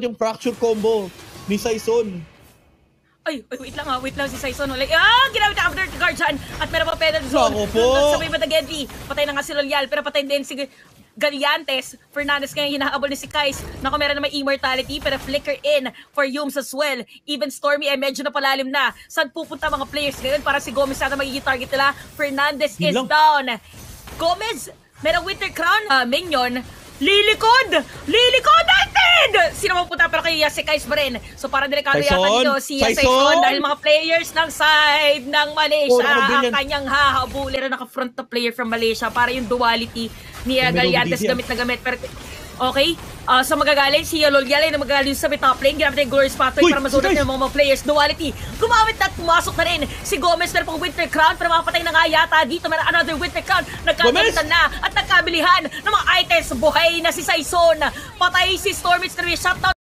yung fracture combo ni Saison. Ay, wait lang si Saison. Ginamit na after guard dyan. At meron pa penalty zone. Naku po. Sabay ba na Genvi? Patay na nga si Lolyal, pero patay din si Galiantes. Fernandez ngayon hinahabol ni si Kais. Naku, meron na may immortality, pero flicker in for Yums as well. Even Stormy ay medyo napalalim na. Saan pupunta mga players ngayon? Para si Gomez na magiging target nila. Fernandez is down. Gomez, merong Winter Crown. Minion, lilikod natin! Sino mapunta pero kay si Kais pa rin. So para delikado yata dito si Saison dahil mga players ng side ng Malaysia ang kanyang hahabulin na naka-front na player from Malaysia para yung duality ni Galiantes gamit na gamit. Pero okay, so magagaling si Lolyal na magagaling sa top lane. Ginamit na yung Glorious Pathway para masunod ng mga players. Duality, gumamit na at pumasok na rin si Gomez. Meron pang Winter Crown pero mapatay na nga yata dito. Meron another Winter Crown. Nagkagalitan na at nagkabilihan ng mga items. Buhay na si Saison. Patay si Stormy. Shutdown.